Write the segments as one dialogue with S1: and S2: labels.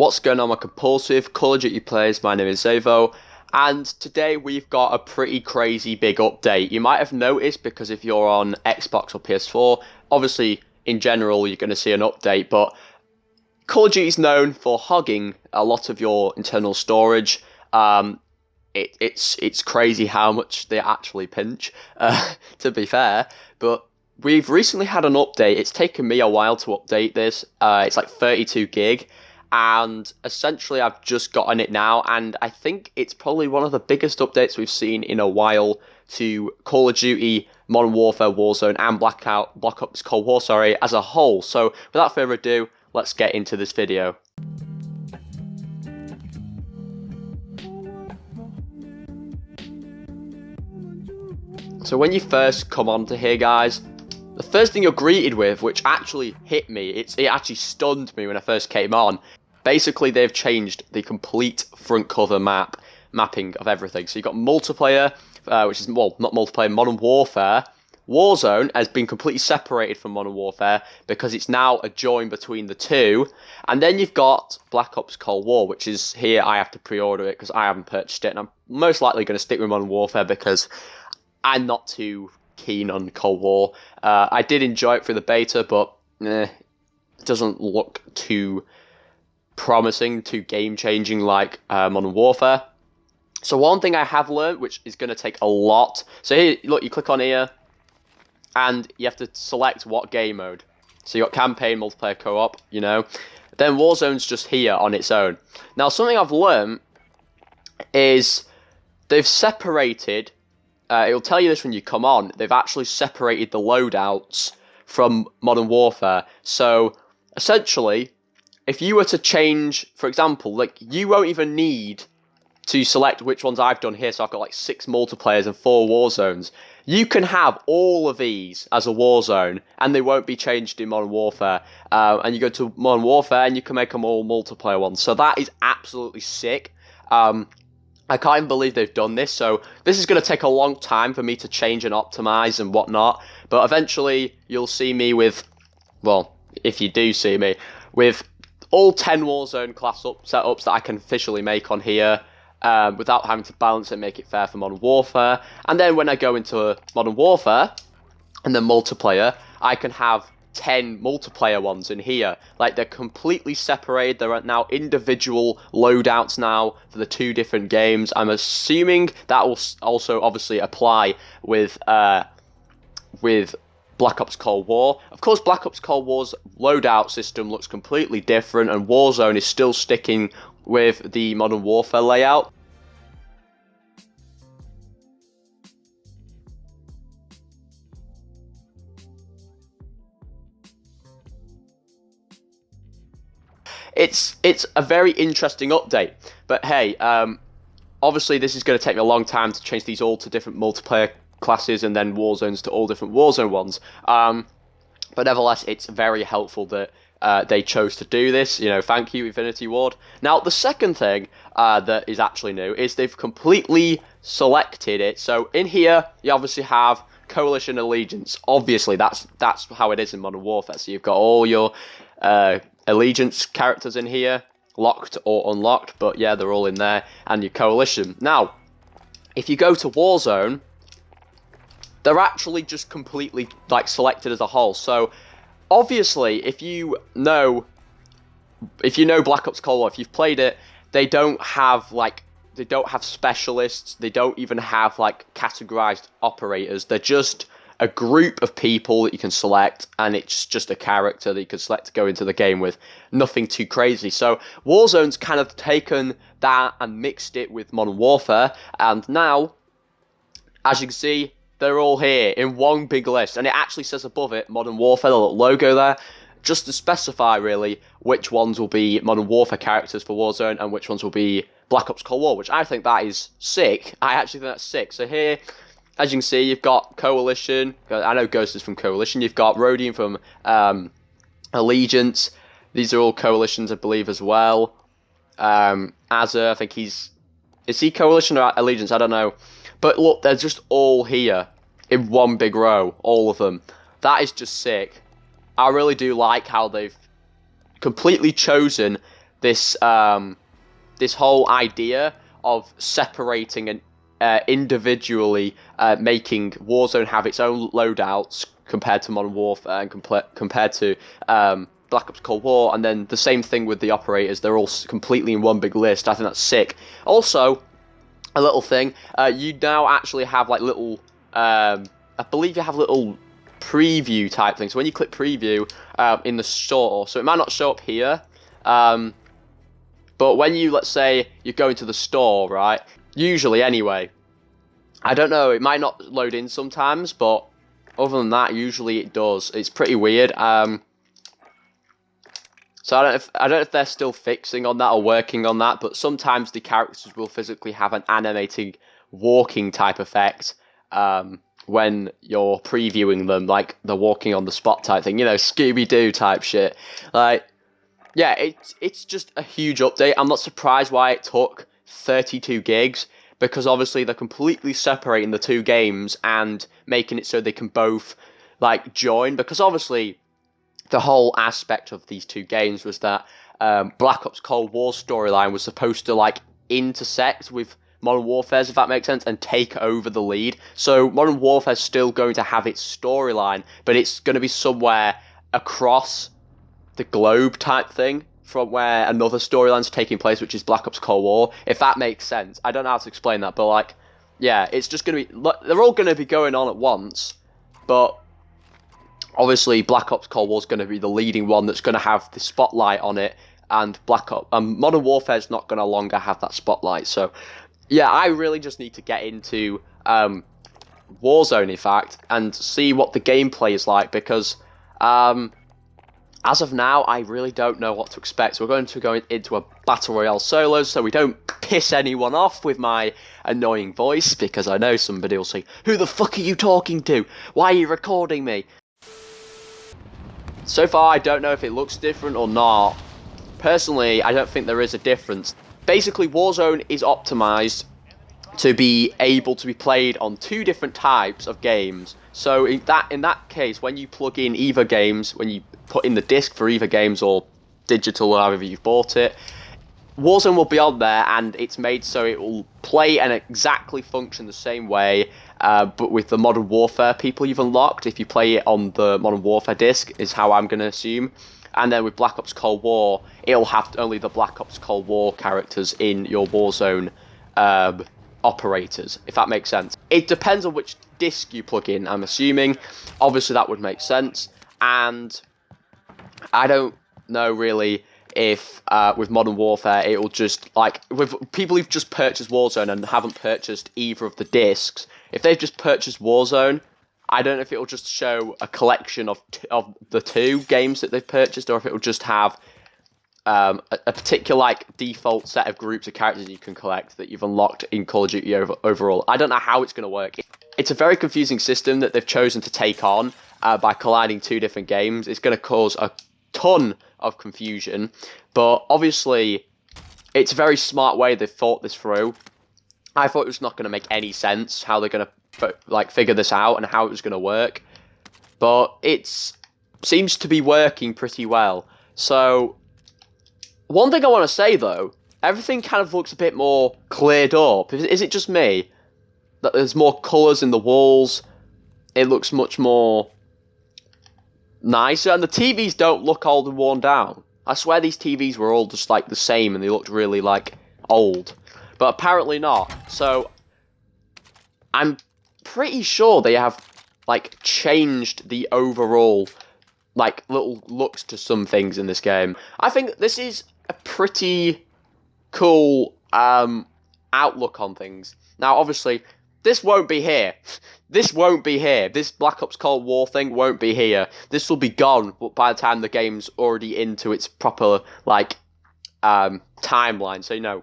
S1: What's going on, my compulsive Call of Duty players? My name is Xavvo, and today we've got a pretty crazy big update. You might have noticed, because if you're on Xbox or PS4, obviously in general you're going to see an update, but Call of Duty is known for hogging a lot of your internal storage. It's crazy how much they actually pinch, to be fair, but we've recently had an update. It's taken me a while to update this. It's like 32 gig. And essentially I've just gotten it now, and I think it's probably one of the biggest updates we've seen in a while to Call of Duty, Modern Warfare, Warzone, and Black Ops Cold War, as a whole. So without further ado, let's get into this video. So when you first come onto here, guys, the first thing you're greeted with, which actually hit me, it actually stunned me when I first came on. Basically, they've changed the complete front cover mapping of everything. So you've got multiplayer, which is, well, not multiplayer, Modern Warfare. Warzone has been completely separated from Modern Warfare because it's now a join between the two. And then you've got Black Ops Cold War, which is here. I have to pre-order it because I haven't purchased it. And I'm most likely going to stick with Modern Warfare because I'm not too keen on Cold War. I did enjoy it for the beta, but it doesn't look too promising, too game-changing like Modern Warfare. So one thing I have learned, which is going to take a lot. So here, look, you click on here, and you have to select what game mode. So you got campaign, multiplayer, co-op, you know. Then Warzone's just here on its own. Now, something I've learned is they've separated. It'll tell you this when you come on. They've actually separated the loadouts from Modern Warfare. So essentially, if you were to change, for example, like, you won't even need to select which ones I've done here. So I've got like 6 multiplayers and 4 Warzones. You can have all of these as a Warzone, and they won't be changed in Modern Warfare. And you go to Modern Warfare, and you can make them all multiplayer ones. So that is absolutely sick. I can't even believe they've done this. So this is going to take a long time for me to change and optimize and whatnot. But eventually, you'll see me with, well, if you do see me, with all 10 Warzone class setups that I can officially make on here, without having to balance it and make it fair for Modern Warfare. And then when I go into Modern Warfare and then multiplayer, I can have 10 multiplayer ones in here. Like, they're completely separated. There are now individual loadouts now for the 2 different games. I'm assuming that will also obviously apply with Black Ops Cold War. Of course, Black Ops Cold War's loadout system looks completely different, and Warzone is still sticking with the Modern Warfare layout. It's a very interesting update, but hey, obviously this is going to take me a long time to change these all to different multiplayer classes and then Warzones to all different Warzone ones. But nevertheless, it's very helpful that they chose to do this. You know, thank you, Infinity Ward. Now, the second thing that is actually new is they've completely selected it. So in here, you obviously have Coalition Allegiance. Obviously, that's how it is in Modern Warfare. So you've got all your Allegiance characters in here, locked or unlocked. But yeah, they're all in there. And your Coalition. Now, if you go to Warzone, they're actually just completely, like, selected as a whole. So obviously, if you know Black Ops Cold War, if you've played it, they don't have specialists. They don't even have, like, categorized operators. They're just a group of people that you can select, and it's just a character that you can select to go into the game with. Nothing too crazy. So Warzone's kind of taken that and mixed it with Modern Warfare, and now, as you can see, they're all here in one big list, and it actually says above it Modern Warfare, the little logo there, just to specify really which ones will be Modern Warfare characters for Warzone and which ones will be Black Ops Cold War, which I think that is sick. I actually think that's sick. So here, as you can see, you've got Coalition. I know Ghost is from Coalition. You've got Rodian from Allegiance. These are all Coalitions, I believe, as well. 𝚒𝚒𝚗𝚔𝚜, I think is he Coalition or Allegiance? I don't know. But look, they're just all here in one big row, all of them. That is just sick. I really do like how they've completely chosen this whole idea of separating and individually making Warzone have its own loadouts compared to Modern Warfare and compared to Black Ops Cold War, and then the same thing with the operators. They're all completely in one big list. I think that's sick. Also, a little thing, you now actually have like little, I believe you have little preview type things. So when you click preview in the store, so it might not show up here, but when you, let's say, you go into the store, right, usually anyway, I don't know, it might not load in sometimes, but other than that, usually it does. It's pretty weird. So I don't know if they're still fixing on that or working on that, but sometimes the characters will physically have an animating walking type effect when you're previewing them, like the walking on the spot type thing, you know, Scooby-Doo type shit. Like, yeah, it's just a huge update. I'm not surprised why it took 32 gigs, because obviously they're completely separating the two games and making it so they can both, like, join, because obviously the whole aspect of these two games was that Black Ops Cold War storyline was supposed to, like, intersect with Modern Warfare's, if that makes sense, and take over the lead. So Modern Warfare's still going to have its storyline, but it's going to be somewhere across the globe type thing from where another storyline's taking place, which is Black Ops Cold War, if that makes sense. I don't know how to explain that, but, like, yeah, it's just going to be, they're all going to be going on at once, but obviously Black Ops Cold War is going to be the leading one that's going to have the spotlight on it, and Modern Warfare is not going to longer have that spotlight. So yeah, I really just need to get into Warzone, in fact, and see what the gameplay is like, because as of now, I really don't know what to expect. So we're going to go into a Battle Royale solo, so we don't piss anyone off with my annoying voice, because I know somebody will say, "Who the fuck are you talking to? Why are you recording me?" So far, I don't know if it looks different or not. Personally, I don't think there is a difference. Basically, Warzone is optimized to be able to be played on two different types of games. So in that case, when you plug in either games, when you put in the disc for either games or digital, or however you've bought it, Warzone will be on there, and it's made so it will play and exactly function the same way, but with the Modern Warfare people you've unlocked, if you play it on the Modern Warfare disc, is how I'm going to assume. And then with Black Ops Cold War, it'll have only the Black Ops Cold War characters in your Warzone operators, if that makes sense. It depends on which disc you plug in, I'm assuming. Obviously, that would make sense. And I don't know really if with Modern Warfare it will just, like, with people who've just purchased Warzone and haven't purchased either of the discs, if they've just purchased Warzone, I don't know if it will just show a collection of the two games that they've purchased, or if it will just have a particular, like, default set of groups of characters you can collect that you've unlocked in Call of Duty overall. I don't know how it's going to work. It's a very confusing system that they've chosen to take on by colliding two different games. It's going to cause a ton of confusion, but obviously it's a very smart way they've thought this through. I thought it was not going to make any sense how they're going to, like, figure this out and how it was going to work, but it seems to be working pretty well. So one thing I want to say, though, everything kind of looks a bit more cleared up. Is it just me that there's more colours in the walls? It looks much more nicer, and the TVs don't look old and worn down. I swear these TVs were all just, like, the same, and they looked really, like, old. But apparently not. So I'm pretty sure they have, like, changed the overall, like, little looks to some things in this game. I think this is a pretty cool outlook on things. Now, obviously, this won't be here. This won't be here. This Black Ops Cold War thing won't be here. This will be gone by the time the game's already into its proper, like, timeline. So, you know,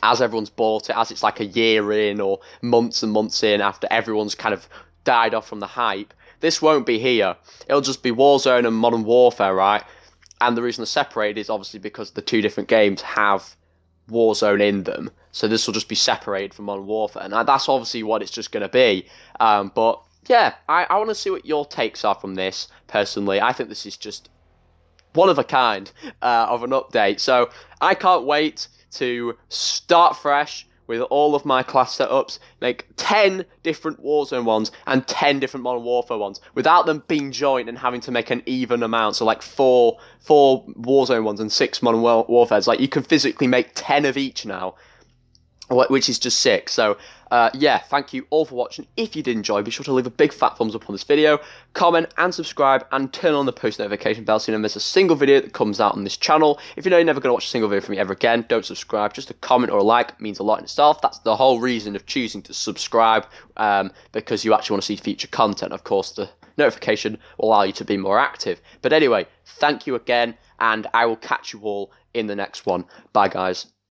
S1: as everyone's bought it, as it's like a year in or months and months in after everyone's kind of died off from the hype, this won't be here. It'll just be Warzone and Modern Warfare, right? And the reason they're separated is obviously because the two different games have Warzone in them. So this will just be separated from Modern Warfare. And that's obviously what it's just going to be. But yeah, I want to see what your takes are from this, personally. I think this is just one of a kind of an update. So I can't wait to start fresh with all of my class setups, make 10 different Warzone ones and 10 different Modern Warfare ones without them being joint and having to make an even amount. So like four Warzone ones and 6 Modern Warfares. Like you can physically make 10 of each now, which is just sick. So yeah, thank you all for watching. If you did enjoy, be sure to leave a big fat thumbs up on this video, comment and subscribe, and turn on the post notification bell so you don't miss a single video that comes out on this channel. If you know you're never going to watch a single video from me ever again, don't subscribe. Just a comment or a like means a lot in itself. That's the whole reason of choosing to subscribe, because you actually want to see future content. Of course, the notification will allow you to be more active. But anyway, thank you again, and I will catch you all in the next one. Bye, guys.